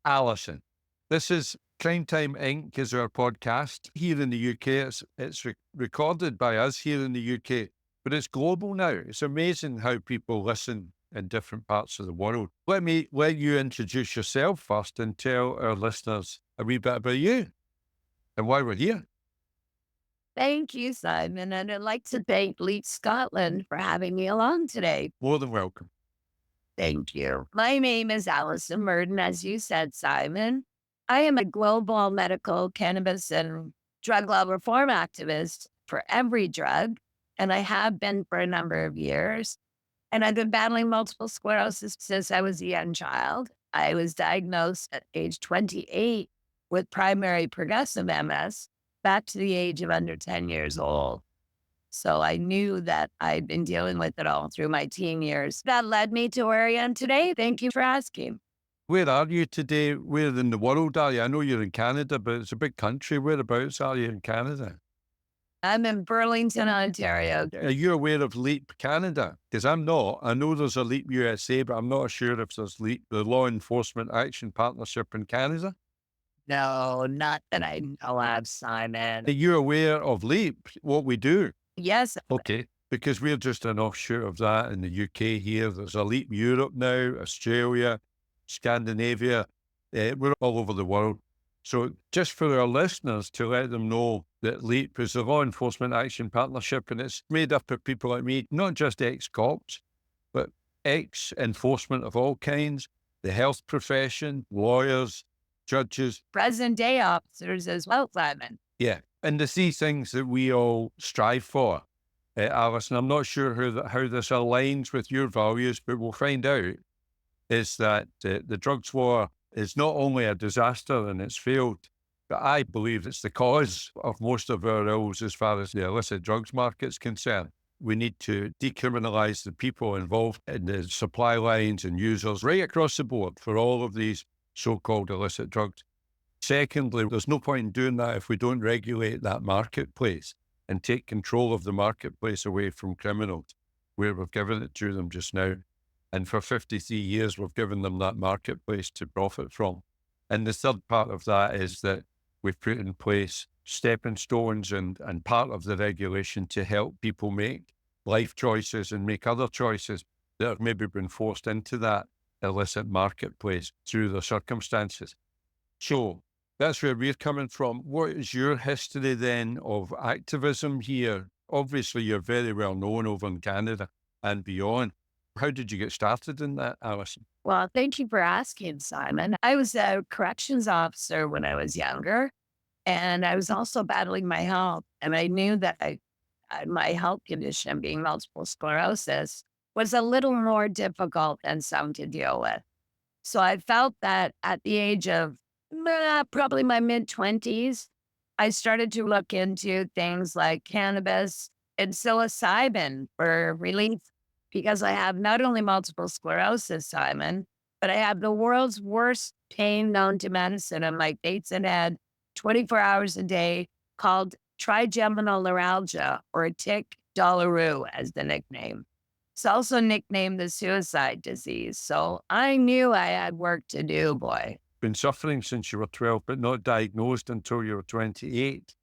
Alison. This is Crime Time Inc. is our podcast here in the UK. It's recorded by us here in the UK, but it's global now. It's amazing how people listen in different parts of the world. Let me let you introduce yourself first and tell our listeners a wee bit about you and why we're here. Thank you, Simon. And I'd like to thank Leap Scotland for having me along today. More than welcome. Thank you. My name is Alison Myrsden, as you said, Simon. I am a global medical cannabis and drug law reform activist for every drug, and I have been for a number of years. And I've been battling multiple sclerosis since I was a young child. I was diagnosed at age 28 with primary progressive MS, back to the age of under 10 years old. So I knew that I'd been dealing with it all through my teen years. That led me to where I am today. Thank you for asking. Where are you today? Where in the world are you? I know you're in Canada, but it's a big country. Whereabouts are you in Canada? I'm in Burlington, Ontario. Are you aware of LEAP Canada? Because I'm not. I know there's a LEAP USA, but I'm not sure if there's LEAP, the Law Enforcement Action Partnership in Canada. No, not that I know of, Simon. Are you aware of LEAP, what we do? Yes. Okay, because we're just an offshoot of that in the UK here. There's a LEAP Europe now, Australia, Scandinavia. We're all over the world. So just for our listeners to let them know that LEAP is a Law Enforcement Action Partnership, and it's made up of people like me, not just ex-cops, but ex-enforcement of all kinds, the health profession, lawyers, judges. Present day officers as well, Simon. Yeah. And the three things that we all strive for, Alison, I'm not sure how this aligns with your values, but we'll find out, is that the drugs war is not only a disaster and it's failed, but I believe it's the cause of most of our ills as far as the illicit drugs market is concerned. We need to decriminalize the people involved in the supply lines and users right across the board for all of these so-called illicit drugs. Secondly, there's no point in doing that if we don't regulate that marketplace and take control of the marketplace away from criminals, where we've given it to them just now. And for 53 years, we've given them that marketplace to profit from. And the third part of that is that we've put in place stepping stones and part of the regulation to help people make life choices and make other choices that have maybe been forced into that illicit marketplace through their circumstances. So that's where we're coming from. What is your history then of activism here? Obviously, you're very well known over in Canada and beyond. How did you get started in that, Alison? Well, thank you for asking, Simon. I was a corrections officer when I was younger, and I was also battling my health. And I knew that my health condition, being multiple sclerosis, was a little more difficult than some to deal with. So I felt that at the age of probably my mid-20s, I started to look into things like cannabis and psilocybin for relief, because I have not only multiple sclerosis, Simon, but I have the world's worst pain known to medicine on my basin head 24 hours a day, called trigeminal neuralgia, or tic douloureux as the nickname. It's also nicknamed the suicide disease. So I knew I had work to do, boy. Been suffering since you were 12, but not diagnosed until you were 28.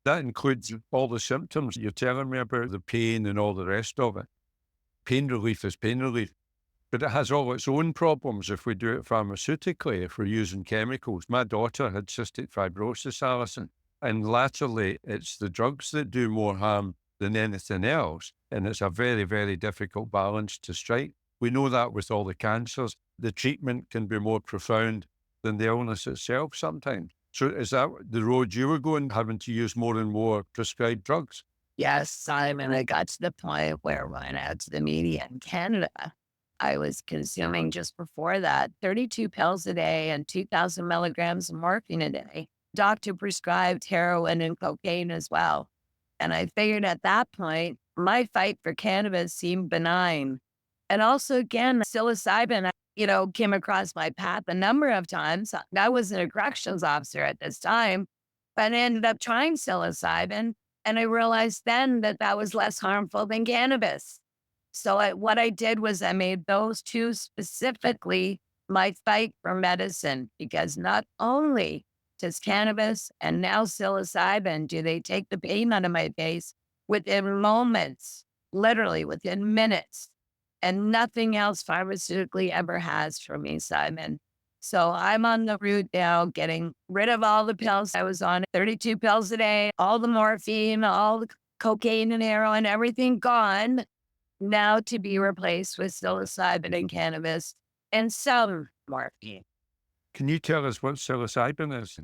That includes all the symptoms you're telling me about, the pain and all the rest of it. Pain relief is pain relief, but it has all its own problems if we do it pharmaceutically, if we're using chemicals. My daughter had cystic fibrosis, Alison, and latterly it's the drugs that do more harm than anything else. And it's a very, very difficult balance to strike. We know that with all the cancers. The treatment can be more profound than the illness itself sometimes. So is that the road you were going, having to use more and more prescribed drugs? Yes, Simon, I got to the point where when I went out to the media in Canada, I was consuming just before that 32 pills a day and 2,000 milligrams of morphine a day. Doctor prescribed heroin and cocaine as well. And I figured at that point, my fight for cannabis seemed benign. And also, again, psilocybin, came across my path a number of times. I wasn't a corrections officer at this time, but I ended up trying psilocybin. And I realized then that that was less harmful than cannabis. So what I did was I made those two specifically my fight for medicine, because not only does cannabis and now psilocybin do they take the pain out of my face within moments, literally within minutes, and nothing else pharmaceutically ever has for me, Simon. So I'm on the route now, getting rid of all the pills. I was on 32 pills a day, all the morphine, all the cocaine and heroin, everything gone, now to be replaced with psilocybin and cannabis and some morphine. Can you tell us what psilocybin is?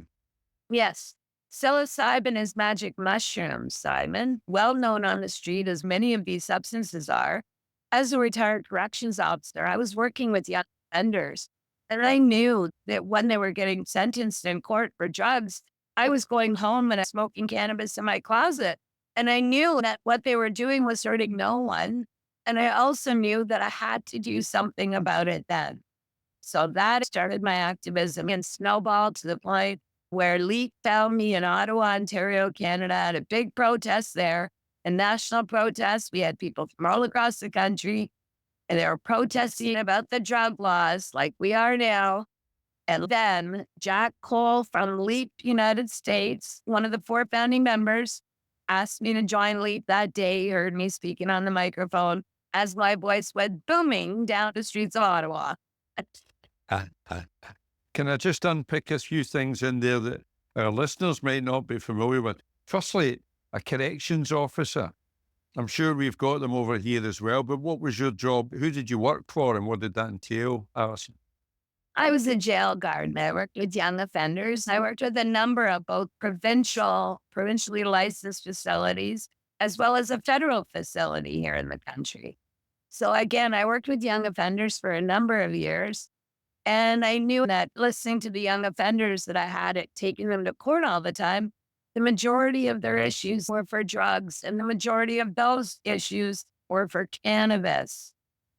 Yes, psilocybin is magic mushrooms, Simon, well known on the street as many of these substances are. As a retired corrections officer, I was working with young offenders, and I knew that when they were getting sentenced in court for drugs, I was going home and smoking cannabis in my closet. And I knew that what they were doing was hurting no one. And I also knew that I had to do something about it then. So that started my activism and snowballed to the point where LEAP found me in Ottawa, Ontario, Canada, at a big protest there, a national protest. We had people from all across the country, and they were protesting about the drug laws like we are now. And then Jack Cole from LEAP United States, one of the 4 founding members, asked me to join LEAP that day. He heard me speaking on the microphone as my voice went booming down the streets of Ottawa. Uh, uh, Can I just unpick a few things in there that our listeners might not be familiar with? Firstly, a corrections officer. I'm sure we've got them over here as well, but what was your job? Who did you work for and what did that entail, Alison? I was a jail guard and I worked with young offenders. I worked with a number of both provincially licensed facilities, as well as a federal facility here in the country. So again, I worked with young offenders for a number of years. And I knew that listening to the young offenders that I had at taking them to court all the time, the majority of their issues were for drugs, and the majority of those issues were for cannabis.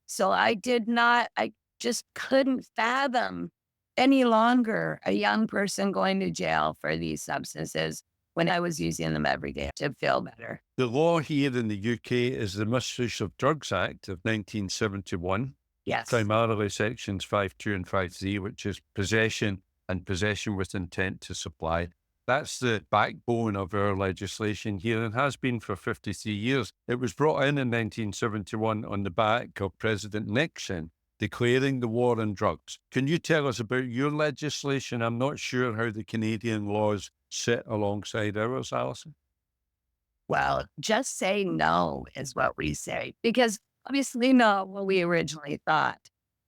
So I just couldn't fathom any longer a young person going to jail for these substances when I was using them every day to feel better. The law here in the UK is the Misuse of Drugs Act of 1971. Yes. Primarily sections 5.2 and 5.3, which is possession and possession with intent to supply. That's the backbone of our legislation here and has been for 53 years. It was brought in 1971 on the back of President Nixon declaring the war on drugs. Can you tell us about your legislation? I'm not sure how the Canadian laws sit alongside ours, Alison. Well, just say no is what we say, because obviously not what we originally thought.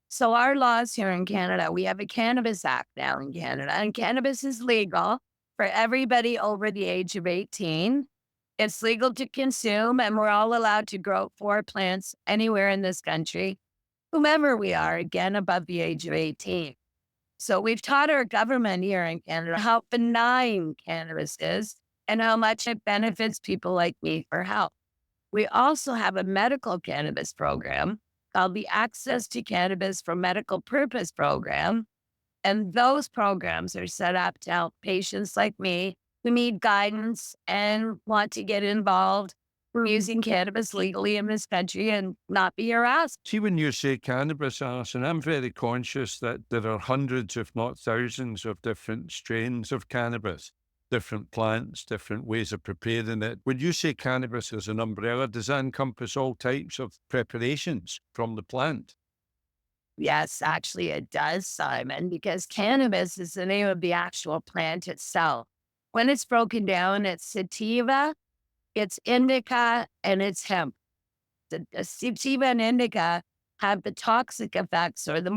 So our laws here in Canada, we have a Cannabis Act now in Canada, and cannabis is legal for everybody over the age of 18. It's legal to consume, and we're all allowed to grow 4 plants anywhere in this country, whomever we are, again, above the age of 18. So we've taught our government here in Canada how benign cannabis is and how much it benefits people like me for health. We also have a medical cannabis program called the Access to Cannabis for Medical Purpose program. And those programs are set up to help patients like me who need guidance and want to get involved from using cannabis legally in this country and not be harassed. See, when you say cannabis, Alison, I'm very conscious that there are hundreds, if not thousands, of different strains of cannabis, different plants, different ways of preparing it. When you say cannabis as an umbrella, does that encompass all types of preparations from the plant? Yes, actually it does, Simon, because cannabis is the name of the actual plant itself. When it's broken down, it's sativa, it's indica, and it's hemp. The sativa and indica have the toxic effects or the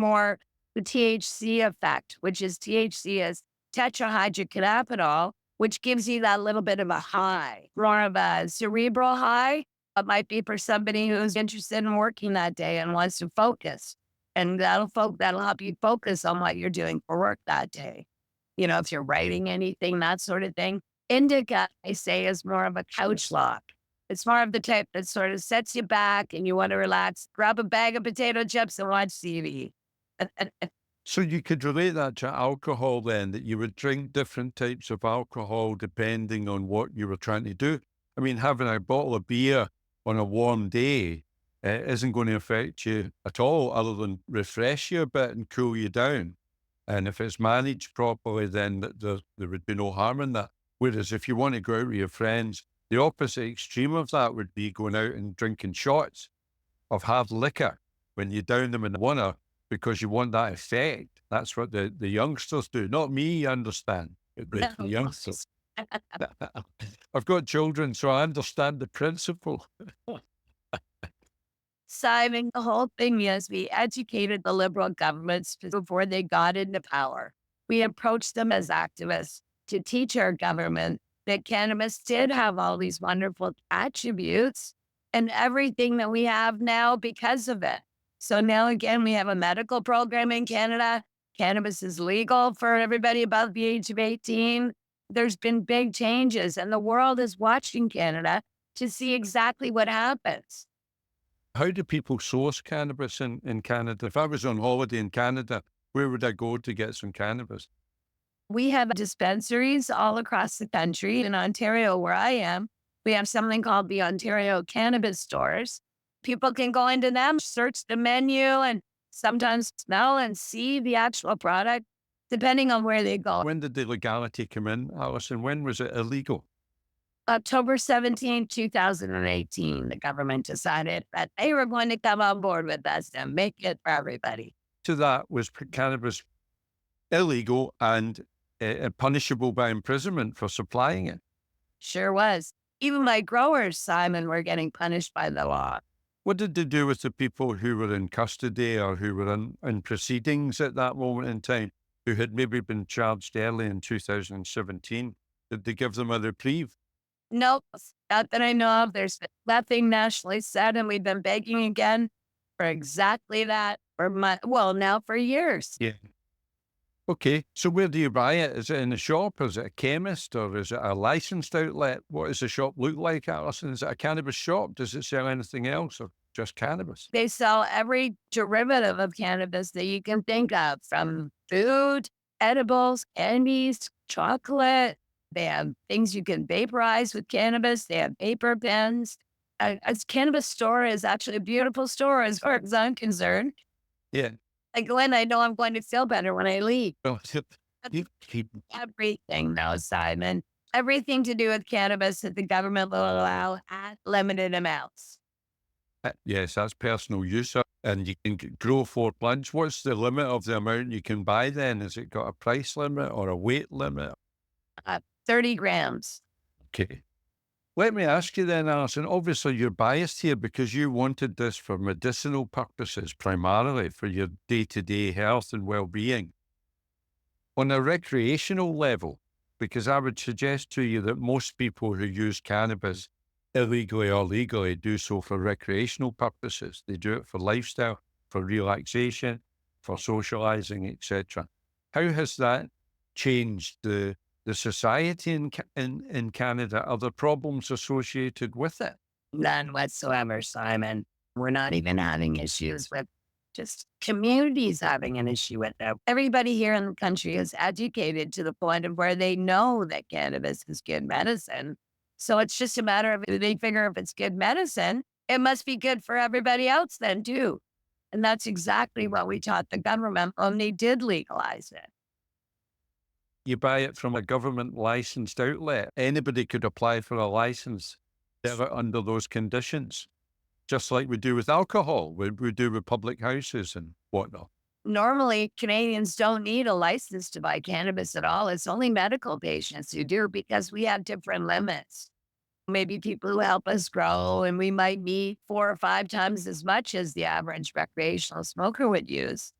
THC effect, which is THC is tetrahydrocannabinol, which gives you that little bit of a high, more of a cerebral high. It might be for somebody who's interested in working that day and wants to focus. And that'll help you focus on what you're doing for work that day. You know, if you're writing anything, that sort of thing. Indica, I say, is more of a couch lock. It's more of the type that sort of sets you back and you want to relax, grab a bag of potato chips and watch TV. So you could relate that to alcohol then, that you would drink different types of alcohol depending on what you were trying to do. I mean, having a bottle of beer on a warm day isn't going to affect you at all other than refresh you a bit and cool you down. And if it's managed properly, then there would be no harm in that. Whereas if you want to go out with your friends, the opposite extreme of that would be going out and drinking shots of hard liquor when you down them in the water because you want that effect. That's what the youngsters do. Not me, I understand. The youngsters. I've got children, so I understand the principle. Simon, the whole thing is we educated the liberal governments before they got into power. We approached them as activists to teach our government that cannabis did have all these wonderful attributes and everything that we have now because of it. So now again, we have a medical program in Canada. Cannabis is legal for everybody above the age of 18. There's been big changes, and the world is watching Canada to see exactly what happens. How do people source cannabis in Canada? If I was on holiday in Canada, where would I go to get some cannabis? We have dispensaries all across the country. In Ontario, where I am, we have something called the Ontario Cannabis Stores. People can go into them, search the menu, and sometimes smell and see the actual product, depending on where they go. When did the legality come in, Alison? When was it illegal? October 17, 2018, the government decided that they were going to come on board with us and make it for everybody. To that was cannabis illegal and punishable by imprisonment for supplying it. Sure was. Even my growers, Simon, were getting punished by the law. What did they do with the people who were in custody or who were in proceedings at that moment in time, who had maybe been charged early in 2017? Did they give them a reprieve? Nope, not that I know of. There's nothing nationally said, and we've been begging again for exactly that for now for years. Yeah. Okay, so where do you buy it? Is it in a shop? Is it a chemist? Or is it a licensed outlet? What does the shop look like, Alison? Is it a cannabis shop? Does it sell anything else or just cannabis? They sell every derivative of cannabis that you can think of, from food, edibles, candies, chocolate. They have things you can vaporize with cannabis. They have vapor pens. A cannabis store is actually a beautiful store as far as I'm concerned. Yeah. I go in, I know I'm going to feel better when I leave. Well, keep Everything, though, Simon. Everything to do with cannabis that the government will allow at limited amounts. yes, that's personal use. And you can grow 4 plants. What's the limit of the amount you can buy then? Has it got a price limit or a weight limit? 30 grams. Okay. Let me ask you then, Alison, obviously you're biased here because you wanted this for medicinal purposes, primarily for your day-to-day health and well-being. On a recreational level, because I would suggest to you that most people who use cannabis illegally or legally do so for recreational purposes. They do it for lifestyle, for relaxation, for socializing, etc. How has that changed the society in Canada? Are there problems associated with it? None whatsoever, Simon. We're not even having issues with just communities having an issue with it. Everybody here in the country is educated to the point of where they know that cannabis is good medicine. So it's just a matter of if they figure if it's good medicine, it must be good for everybody else then too. And that's exactly what we taught the government when they did legalize it. You buy it from a government licensed outlet. Anybody could apply for a license under those conditions, just like we do with alcohol, we do with public houses and whatnot. Normally, Canadians don't need a license to buy cannabis at all. It's only medical patients who do because we have different limits. Maybe people who help us grow, and we might need 4 or 5 times as much as the average recreational smoker would use,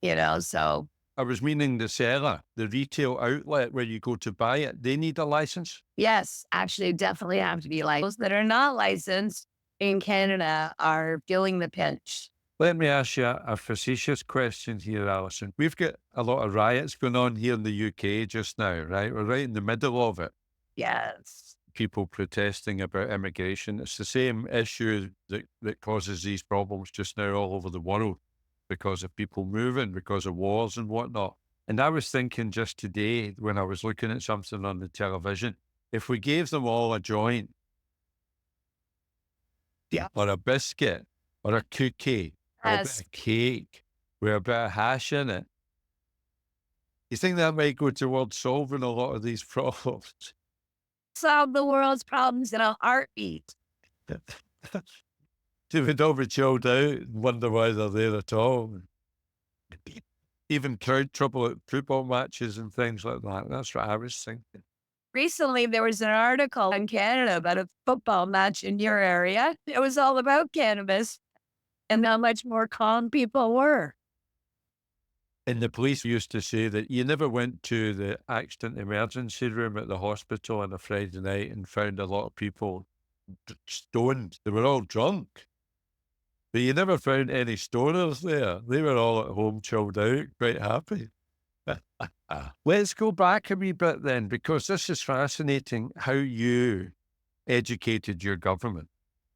so. I was meaning the seller, the retail outlet where you go to buy it. They need a license? Yes, actually definitely have to be licensed. Those that are not licensed in Canada are feeling the pinch. Let me ask you a facetious question here, Alison. We've got a lot of riots going on here in the UK just now, right? We're right in the middle of it. Yes. People protesting about immigration. It's the same issue that causes these problems just now all over the world because of people moving, because of wars and whatnot. And I was thinking just today when I was looking at something on the television, if we gave them all a joint or a biscuit, or a cookie or a bit Yes. of cake with a bit of hash in it. You think that might go towards solving a lot of these problems? Solve the world's problems in a heartbeat. If it over chilled out and wonder why they're there at all. Even crowd trouble at football matches and things like that. That's what I was thinking. Recently, there was an article in Canada about a football match in your area. It was all about cannabis and how much more calm people were. And the police used to say that you never went to the accident emergency room at the hospital on a Friday night and found a lot of people stoned. They were all drunk. But you never found any stoners there. They were all at home, chilled out, quite happy. Let's go back a wee bit then, because this is fascinating how you educated your government.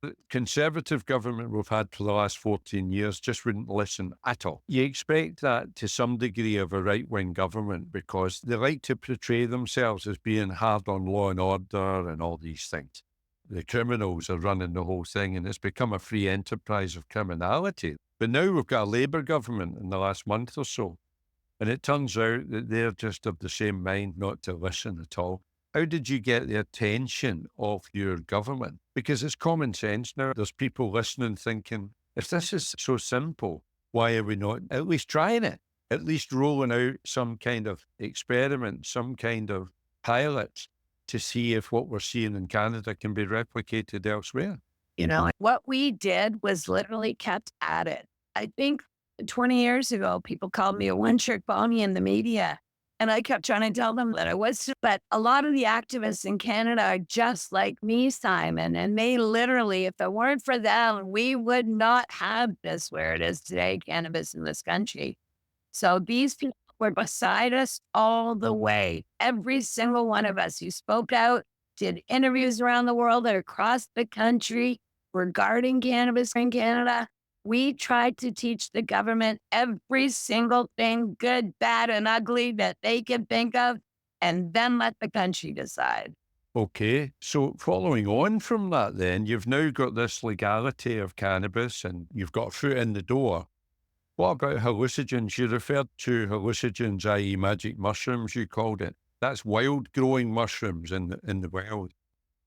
The Conservative government we've had for the last 14 years just wouldn't listen at all. You expect that to some degree of a right-wing government because they like to portray themselves as being hard on law and order and all these things. The criminals are running the whole thing and it's become a free enterprise of criminality. But now we've got a Labour government in the last month or so, and it turns out that they're just of the same mind not to listen at all. How did you get the attention of your government? Because it's common sense now. There's people listening thinking, if this is so simple, why are we not at least trying it? At least rolling out some kind of experiment, some kind of pilot to see if what we're seeing in Canada can be replicated elsewhere. What we did was literally kept at it. I think 20 years ago, people called me a one-trick pony in the media. And I kept trying to tell them that I was, but a lot of the activists in Canada are just like me, Simon. And they literally, if it weren't for them, we would not have this where it is today, cannabis in this country. So these people were beside us all the way. Every single one of us who spoke out, did interviews around the world and across the country regarding cannabis in Canada. We tried to teach the government every single thing, good, bad, and ugly that they could think of, and then let the country decide. Okay, so following on from that, then, you've now got this legality of cannabis and you've got a foot in the door. What about hallucinogens? You referred to hallucinogens, i.e., magic mushrooms, you called it. That's wild growing mushrooms in the wild.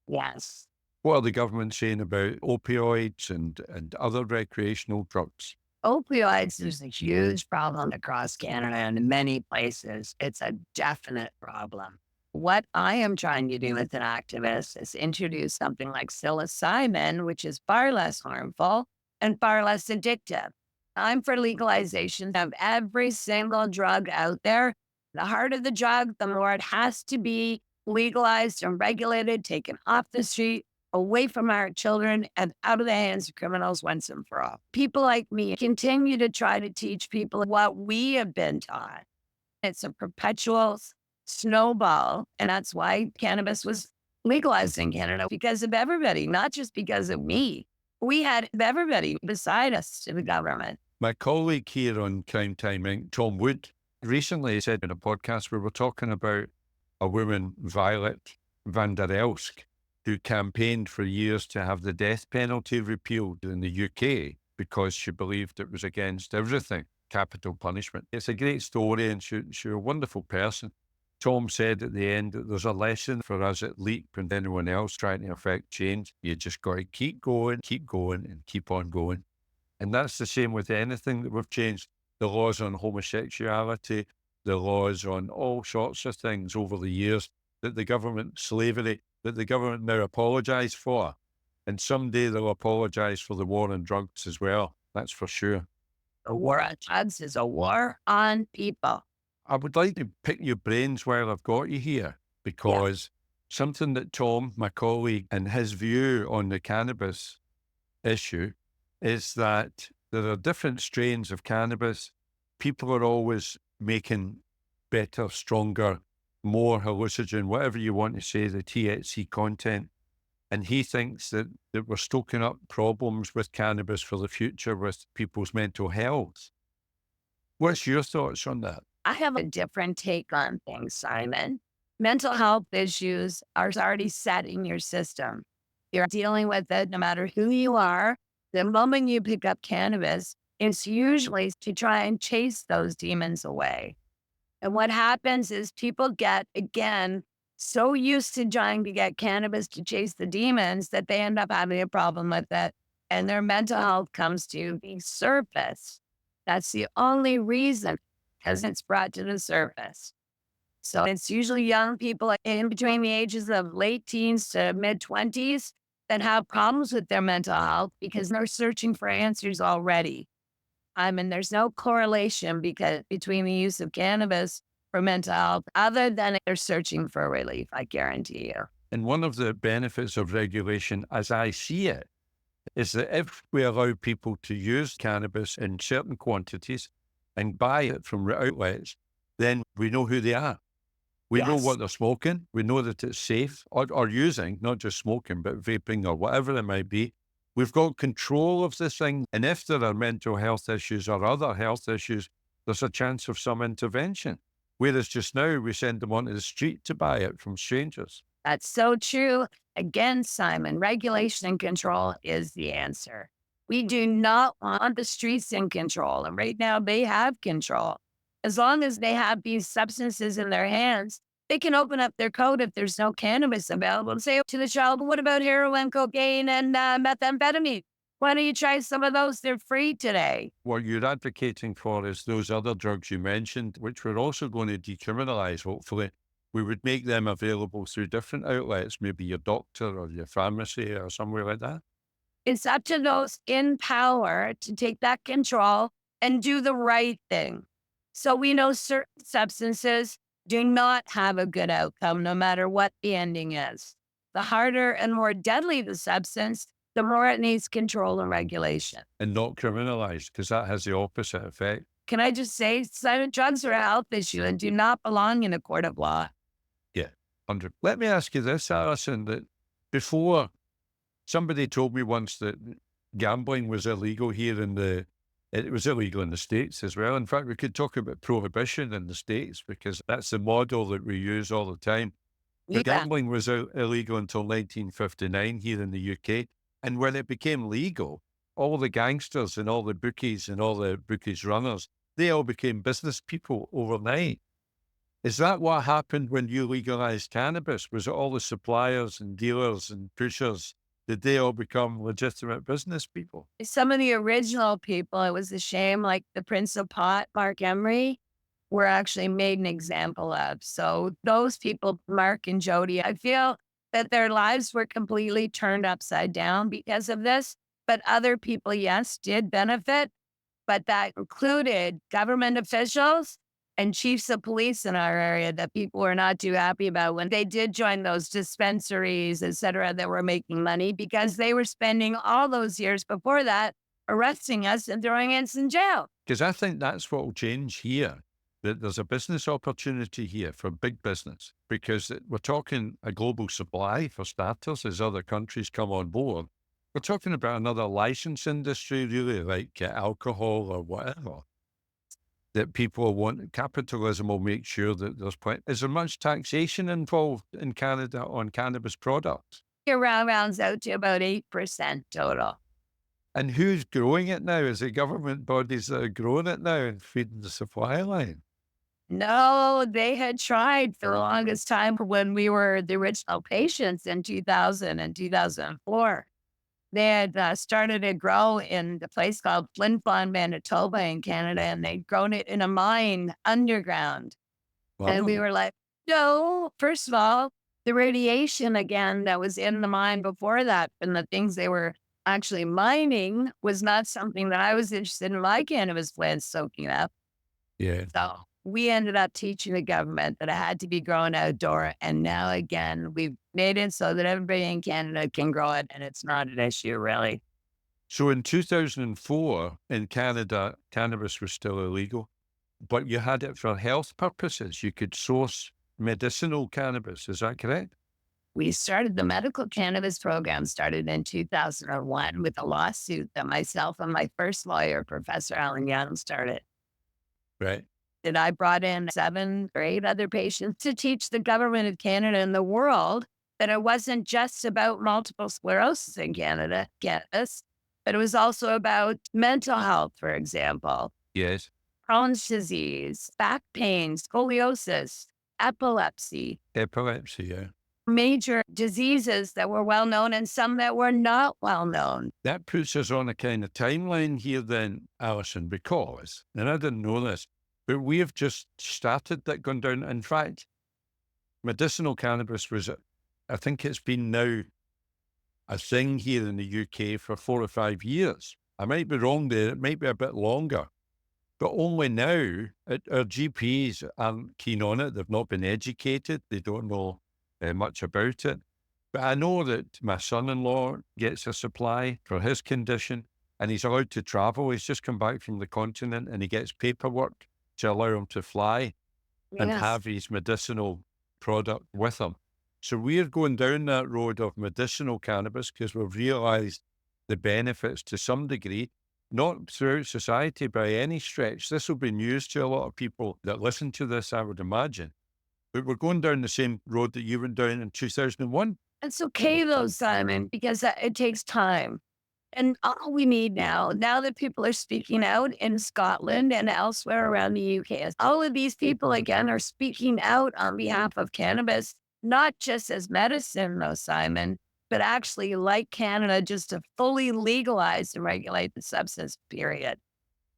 Yes. What are the government saying about opioids and other recreational drugs? Opioids is a huge problem across Canada and in many places. It's a definite problem. What I am trying to do as an activist is introduce something like psilocybin, which is far less harmful and far less addictive. I'm for legalization of every single drug out there. The harder the drug, the more it has to be legalized and regulated, taken off the street, away from our children, and out of the hands of criminals once and for all. People like me continue to try to teach people what we have been taught. It's a perpetual snowball. And that's why cannabis was legalized in Canada because of everybody, not just because of me. We had everybody beside us to the government. My colleague here on Crime Time Inc., Tom Wood, recently said in a podcast we were talking about a woman, Violet van der Elsk, who campaigned for years to have the death penalty repealed in the UK because she believed it was against everything, capital punishment. It's a great story and she's a wonderful person. Tom said at the end that there's a lesson for us at LEAP and anyone else trying to affect change. You just got to keep going, and keep on going. And that's the same with anything that we've changed. The laws on homosexuality, the laws on all sorts of things over the years that the government, slavery, that the government now apologise for. And someday they'll apologise for the war on drugs as well. That's for sure. The war on drugs is a war on people. I would like to pick your brains while I've got you here, because something that Tom, my colleague, and his view on the cannabis issue is that there are different strains of cannabis. People are always making better, stronger, more hallucinogen, whatever you want to say, the THC content. And he thinks that we're stoking up problems with cannabis for the future with people's mental health. What's your thoughts on that? I have a different take on things, Simon. Mental health issues are already set in your system. You're dealing with it no matter who you are. The moment you pick up cannabis, it's usually to try and chase those demons away. And what happens is people get, again, so used to trying to get cannabis to chase the demons that they end up having a problem with it. And their mental health comes to the surface. That's the only reason, because it's brought to the surface. So it's usually young people in between the ages of late teens to mid 20s that have problems with their mental health because they're searching for answers already. I mean, there's no correlation between the use of cannabis for mental health other than they're searching for relief, I guarantee you. And one of the benefits of regulation, as I see it, is that if we allow people to use cannabis in certain quantities and buy it from outlets, then we know who they are. We know Yes. what they're smoking. We know that it's safe or using, not just smoking, but vaping or whatever it might be. We've got control of this thing. And if there are mental health issues or other health issues, there's a chance of some intervention. Whereas just now we send them onto the street to buy it from strangers. That's so true. Again, Simon, regulation and control is the answer. We do not want the streets in control. And right now they have control. As long as they have these substances in their hands, they can open up their code if there's no cannabis available and say to the child, what about heroin, cocaine, and methamphetamine? Why don't you try some of those? They're free today. What you're advocating for is those other drugs you mentioned, which we're also going to decriminalize, hopefully. We would make them available through different outlets, maybe your doctor or your pharmacy or somewhere like that. It's up to those in power to take that control and do the right thing. So we know certain substances do not have a good outcome, no matter what the ending is. The harder and more deadly the substance, the more it needs control and regulation. And not criminalized, because that has the opposite effect. Can I just say, Simon, drugs are a health issue and do not belong in a court of law. Yeah, 100. Let me ask you this, Alison, that before somebody told me once that gambling was illegal here it was illegal in the States as well. In fact, we could talk about prohibition in the States because that's the model that we use all the time. But Yeah. gambling was illegal until 1959 here in the UK. And when it became legal, all the gangsters and all the bookies and all the bookies runners, they all became business people overnight. Is that what happened when you legalized cannabis? Was it all the suppliers and dealers and pushers? Did they all become legitimate business people? Some of the original people, it was a shame, like the Prince of Pot, Mark Emery, were actually made an example of. So those people, Mark and Jody, I feel that their lives were completely turned upside down because of this. But other people, yes, did benefit, but that included government officials and chiefs of police in our area that people were not too happy about when they did join those dispensaries, et cetera, that were making money because they were spending all those years before that arresting us and throwing us in jail. Because I think that's what will change here, that there's a business opportunity here for big business, because we're talking a global supply for starters as other countries come on board. We're talking about another license industry, really, like alcohol or whatever, that people want. Capitalism will make sure that there's plenty. Is there much taxation involved in Canada on cannabis products? It rounds out to about 8% total. And who's growing it now? Is it government bodies that are growing it now and feeding the supply line? No, they had tried for the longest time when we were the original patients in 2000 and 2004. They had started to grow in the place called Flin Flon, Manitoba in Canada, and they'd grown it in a mine underground. And we Wow. were like, no, first of all, the radiation again that was in the mine before that and the things they were actually mining was not something that I was interested in my cannabis plants soaking up. Yeah. So we ended up teaching the government that it had to be grown outdoor. And now again, we've made it so that everybody in Canada can grow it and it's not an issue really. So in 2004 in Canada, cannabis was still illegal, but you had it for health purposes. You could source medicinal cannabis. Is that correct? We started the medical cannabis program started in 2001 with a lawsuit that myself and my first lawyer, Professor Alan Young, started. Right. And I brought in 7 or 8 other patients to teach the government of Canada and the world that it wasn't just about multiple sclerosis in Canada, cannabis, but it was also about mental health, for example, Yes. Crohn's disease, back pain, scoliosis, epilepsy, Epilepsy, yeah. major diseases that were well known and some that were not well known. That puts us on a kind of timeline here then, Alison, because, and I didn't know this, but we have just started that going down. In fact, medicinal cannabis was, I think it's been now a thing here in the UK for 4 or 5 years. I might be wrong there. It might be a bit longer. But only now, our GPs aren't keen on it. They've not been educated. They don't know much about it. But I know that my son-in-law gets a supply for his condition and he's allowed to travel. He's just come back from the continent and he gets paperwork to allow him to fly and Yes. have his medicinal product with him. So we're going down that road of medicinal cannabis because we've realized the benefits to some degree, not throughout society by any stretch. This will be news to a lot of people that listen to this, I would imagine. But we're going down the same road that you went down in 2001. It's okay though, Simon, because it takes time. And all we need now that people are speaking out in Scotland and elsewhere around the UK, is all of these people again are speaking out on behalf of cannabis, not just as medicine though, Simon, but actually like Canada, just to fully legalize and regulate the substance, period.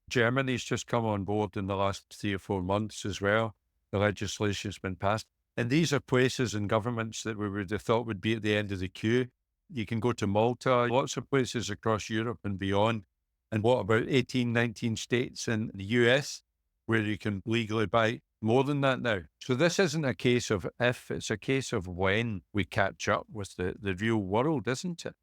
Germany's just come on board in the last 3 or 4 months as well. The legislation's been passed. And these are places and governments that we would have thought would be at the end of the queue. You can go to Malta, lots of places across Europe and beyond. And what about 18, 19 states in the US where you can legally buy more than that now? So this isn't a case of if, it's a case of when we catch up with the real world, isn't it?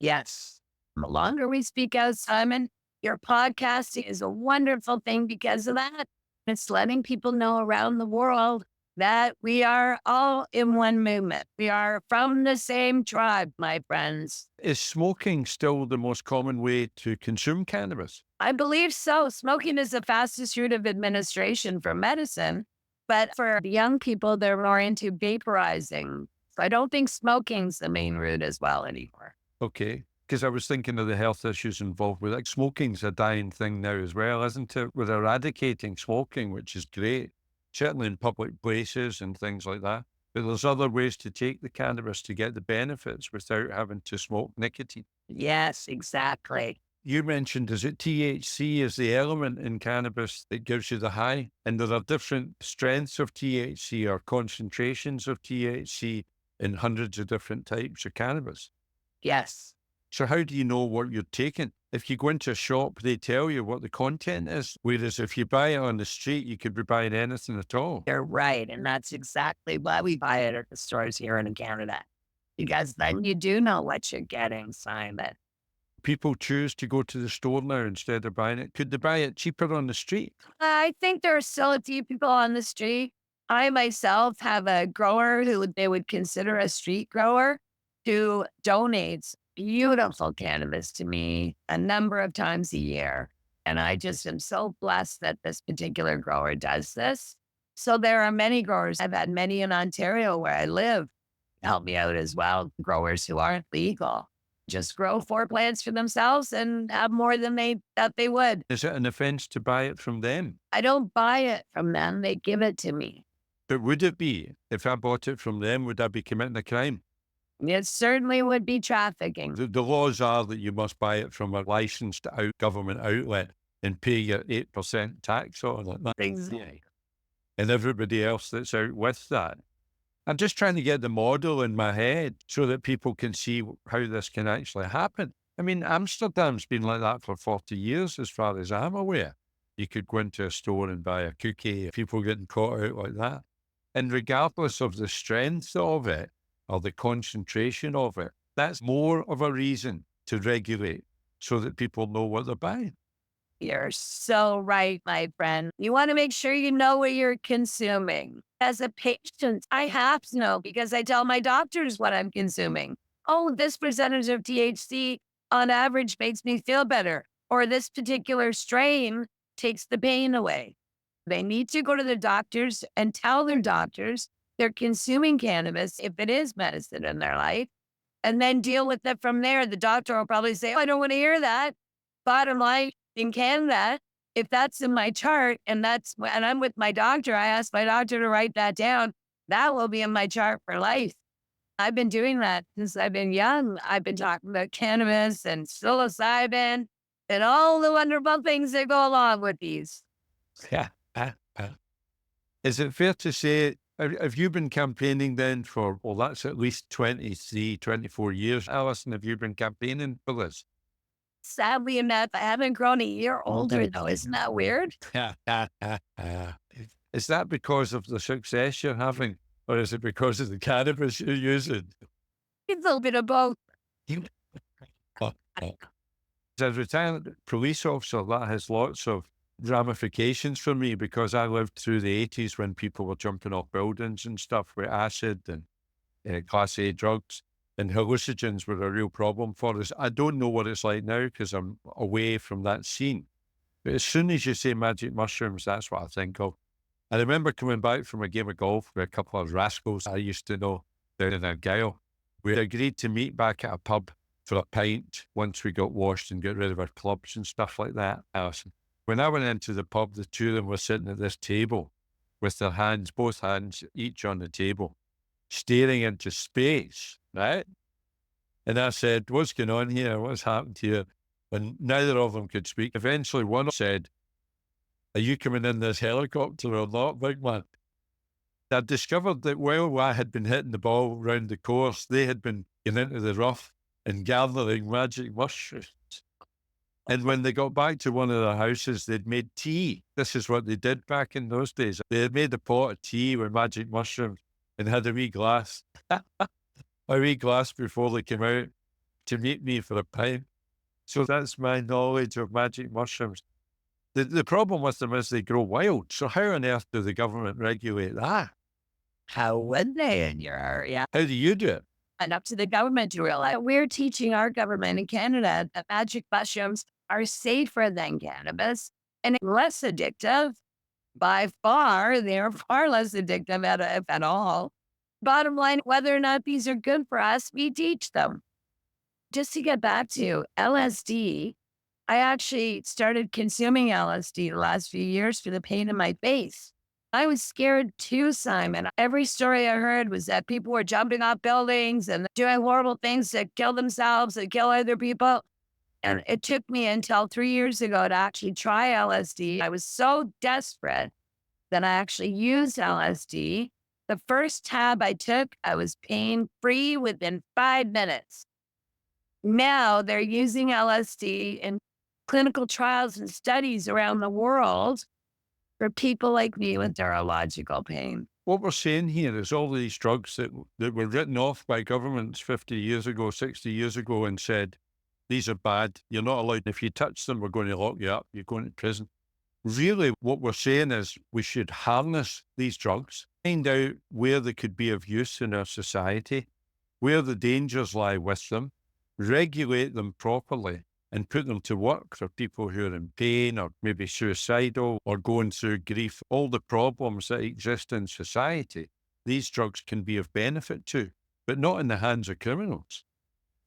Yes. The longer we speak out, Simon, your podcasting is a wonderful thing because of that. It's letting people know around the world that we are all in one movement. We are from the same tribe, my friends. Is smoking still the most common way to consume cannabis? I believe so. Smoking is the fastest route of administration for medicine, but for the young people, they're more into vaporizing. So I don't think smoking's the main route as well anymore. Okay. Because I was thinking of the health issues involved with it. Smoking's a dying thing now as well, isn't it? We're eradicating smoking, which is great, certainly in public places and things like that. But there's other ways to take the cannabis to get the benefits without having to smoke nicotine. Yes, exactly. You mentioned, is it THC is the element in cannabis that gives you the high? And there are different strengths of THC or concentrations of THC in hundreds of different types of cannabis. Yes. So how do you know what you're taking? If you go into a shop, they tell you what the content is. Whereas if you buy it on the street, you could be buying anything at all. You're right. And that's exactly why we buy it at the stores here in Canada. Because then you do know what you're getting, Simon. People choose to go to the store now instead of buying it. Could they buy it cheaper on the street? I think there are still a few people on the street. I myself have a grower who they would consider a street grower who donates beautiful cannabis to me a number of times a year. And I just am so blessed that this particular grower does this. So there are many growers. I've had many in Ontario where I live help me out as well. Growers who aren't legal just grow 4 plants for themselves and have more than they would. Is it an offence to buy it from them? I don't buy it from them. They give it to me. But would it be? If I bought it from them, would I be committing a crime? It certainly would be trafficking. The laws are that you must buy it from a licensed government outlet and pay your 8% tax on it. Exactly. And everybody else that's out with that. I'm just trying to get the model in my head so that people can see how this can actually happen. I mean, Amsterdam's been like that for 40 years, as far as I'm aware. You could go into a store and buy a cookie, people getting caught out like that. And regardless of the strength of it or the concentration of it, that's more of a reason to regulate so that people know what they're buying. You're so right, my friend. You want to make sure you know what you're consuming. As a patient, I have to know because I tell my doctors what I'm consuming. Oh, this percentage of THC on average makes me feel better, or this particular strain takes the pain away. They need to go to their doctors and tell their doctors they're consuming cannabis if it is medicine in their life. and then deal with it from there. The doctor will probably say, oh, I don't want to hear that. Bottom line, in Canada, if that's in my chart and I'm with my doctor, I ask my doctor to write that down. That will be in my chart for life. I've been doing that since I've been young. I've been talking about cannabis and psilocybin and all the wonderful things that go along with these. Yeah. Is it fair to say, have you been campaigning then for, well, that's at least 23, 24 years, Alison, have you been campaigning for this? Sadly enough, I haven't grown a year older though. Isn't that weird? Is that because of the success you're having, or is it because of the cannabis you're using? It's a little bit of both. As a retired police officer, that has lots of ramifications for me because I lived through the 80s when people were jumping off buildings and stuff with acid and Class A drugs, and hallucinogens were a real problem for us. I don't know what it's like now because I'm away from that scene. But as soon as you say magic mushrooms, that's what I think of. I remember coming back from a game of golf with a couple of rascals I used to know down in Argyll. We agreed to meet back at a pub for a pint once we got washed and got rid of our clubs and stuff like that, Alison. When I went into the pub, the two of them were sitting at this table with their hands, both hands, each on the table, staring into space, right? And I said, what's going on here? What's happened here? And neither of them could speak. Eventually, one said, are you coming in this helicopter or not, big man? I discovered that while I had been hitting the ball round the course, they had been getting into the rough and gathering magic mushrooms. And when they got back to one of their houses, they'd made tea. This is what they did back in those days. They had made a pot of tea with magic mushrooms and had a wee glass, before they came out to meet me for a pint. So that's my knowledge of magic mushrooms. The problem with them is they grow wild. So how on earth do the government regulate that? How would they in your area? How do you do it? And up to the government to realize we're teaching our government in Canada that magic mushrooms are safer than cannabis and less addictive. By far, they're far less addictive if at all. Bottom line, whether or not these are good for us, we teach them. Just to get back to LSD, I actually started consuming LSD the last few years for the pain in my face. I was scared too, Simon. Every story I heard was that people were jumping off buildings and doing horrible things to kill themselves and kill other people. And it took me until 3 years ago to actually try LSD. I was so desperate that I actually used LSD. The first tab I took, I was pain-free within 5 minutes. Now they're using LSD in clinical trials and studies around the world for people like me with neurological pain. What we're saying here is all these drugs that were written off by governments 50 years ago, 60 years ago and said, these are bad. You're not allowed. If you touch them, we're going to lock you up. You're going to prison. Really, what we're saying is we should harness these drugs, find out where they could be of use in our society, where the dangers lie with them, regulate them properly, and put them to work for people who are in pain or maybe suicidal or going through grief. All the problems that exist in society, these drugs can be of benefit to, but not in the hands of criminals.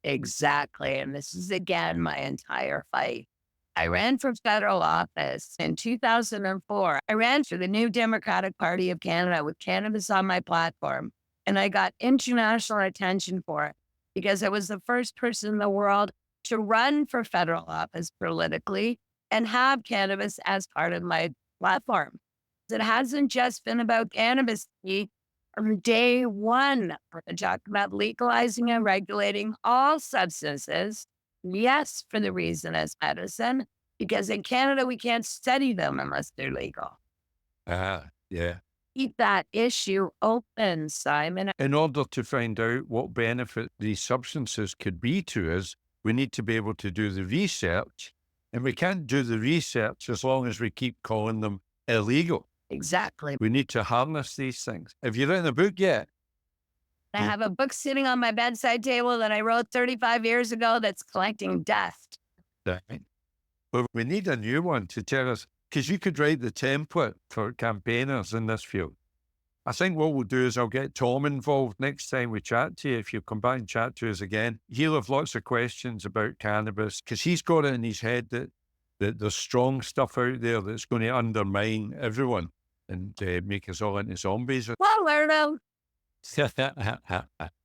Exactly. And this is, again, my entire fight. I ran for federal office in 2004. I ran for the new Democratic Party of Canada with cannabis on my platform. And I got international attention for it because I was the first person in the world to run for federal office politically and have cannabis as part of my platform. It hasn't just been about cannabis. From day one, we're talking about legalizing and regulating all substances. Yes, for the reason as medicine, because in Canada, we can't study them unless they're legal. Yeah. Keep that issue open, Simon. In order to find out what benefit these substances could be to us, we need to be able to do the research. And we can't do the research as long as we keep calling them illegal. Exactly. We need to harness these things. Have you written a book yet? I have a book sitting on my bedside table that I wrote 35 years ago that's collecting dust. Right. Well, we need a new one to tell us, because you could write the template for campaigners in this field. I think what we'll do is I'll get Tom involved next time we chat to you. If you come back and chat to us again, he'll have lots of questions about cannabis because he's got it in his head that there's strong stuff out there that's going to undermine everyone and make us all into zombies. Well, Lerdo.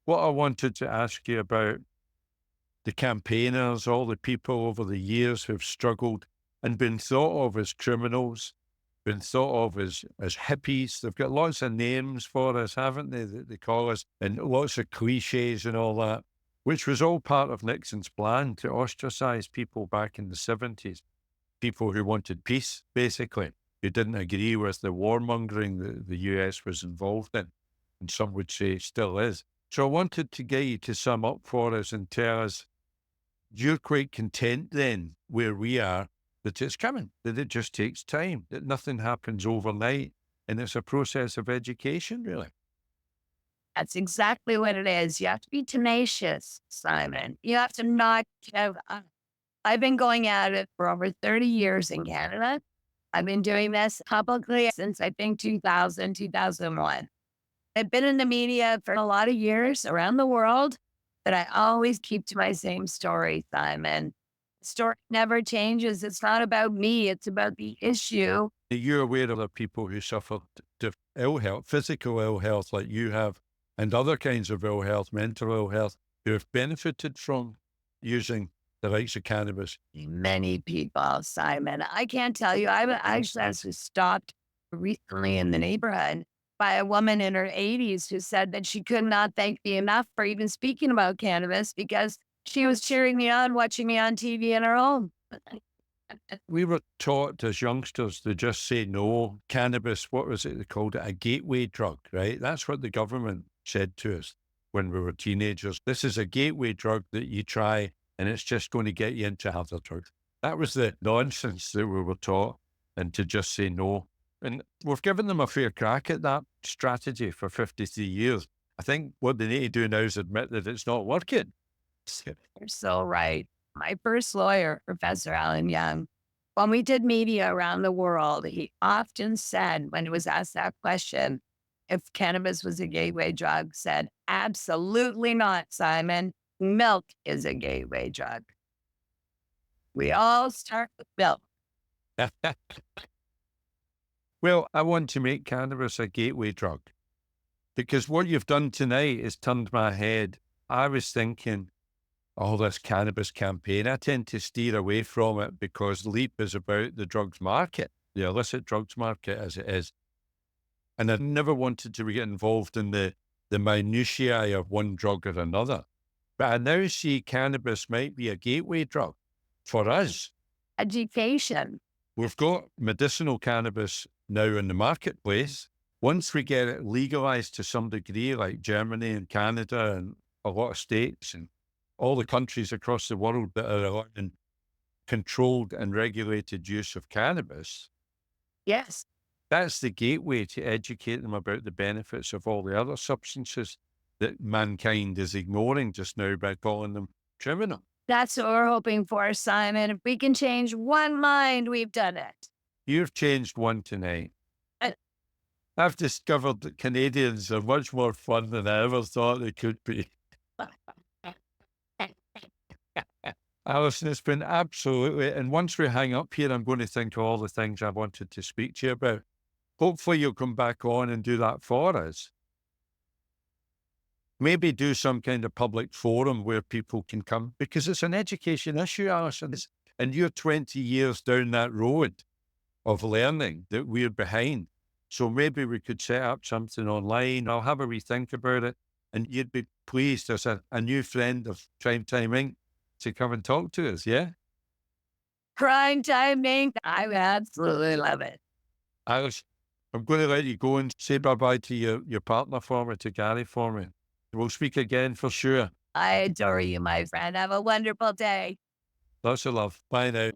What I wanted to ask you about the campaigners, all the people over the years who've struggled and been thought of as criminals, been thought of as hippies. They've got lots of names for us, haven't they, that they call us, and lots of cliches and all that, which was all part of Nixon's plan to ostracize people back in the 70s, people who wanted peace, basically, who didn't agree with the warmongering that the US was involved in, and some would say still is. So I wanted to get you to sum up for us and tell us, you're quite content then where we are, that it's coming, that it just takes time, that nothing happens overnight, and it's a process of education, really. That's exactly what it is. You have to be tenacious, Simon. You have to not give up. I've been going at it for over 30 years in Canada. I've been doing this publicly since I think 2000, 2001. I've been in the media for a lot of years around the world, but I always keep to my same story, Simon. The story never changes. It's not about me. It's about the issue. You're aware of the people who suffer ill health, physical ill health like you have, and other kinds of ill health, mental ill health, who have benefited from using the likes of cannabis. Many people, Simon. I can't tell you. I actually was stopped recently in the neighborhood by a woman in her 80s who said that she could not thank me enough for even speaking about cannabis because she was cheering me on, watching me on TV in her home. We were taught as youngsters to just say no. Cannabis, what was it they called it? A gateway drug, right? That's what the government said to us when we were teenagers. This is a gateway drug that you try and it's just going to get you into other drugs. That was the nonsense that we were taught, and to just say no. And we've given them a fair crack at that strategy for 53 years. I think what they need to do now is admit that it's not working. You're so right. My first lawyer, Professor Alan Young, when we did media around the world, he often said, when he was asked that question, if cannabis was a gateway drug, said, absolutely not, Simon. Milk is a gateway drug. We all start with milk. Well, I want to make cannabis a gateway drug because what you've done tonight has turned my head. I was thinking, oh, this cannabis campaign, I tend to steer away from it because LEAP is about the drugs market, the illicit drugs market as it is. And I never wanted to get involved in the minutiae of one drug or another. But I now see cannabis might be a gateway drug for us. Education. We've got medicinal cannabis now in the marketplace. Once we get it legalized to some degree, like Germany and Canada and a lot of states and all the countries across the world that are allowing controlled and regulated use of cannabis. Yes. That's the gateway to educate them about the benefits of all the other substances that mankind is ignoring just now by calling them criminal. That's what we're hoping for, Simon. If we can change one mind, we've done it. You've changed one tonight. I've discovered that Canadians are much more fun than I ever thought they could be. Alison, it's been absolutely, and once we hang up here, I'm going to think of all the things I wanted to speak to you about. Hopefully you'll come back on and do that for us. Maybe do some kind of public forum where people can come, because it's an education issue, Alison. And you're 20 years down that road of learning that we're behind. So maybe we could set up something online. I'll have a rethink about it. And you'd be pleased as a new friend of Prime Time Inc. to come and talk to us, yeah? Prime Time Inc. I absolutely love it. Alice, I'm going to let you go and say bye-bye to your partner for me, to Gary for me. We'll speak again for sure. I adore you, my friend. Have a wonderful day. Lots of love. Bye now.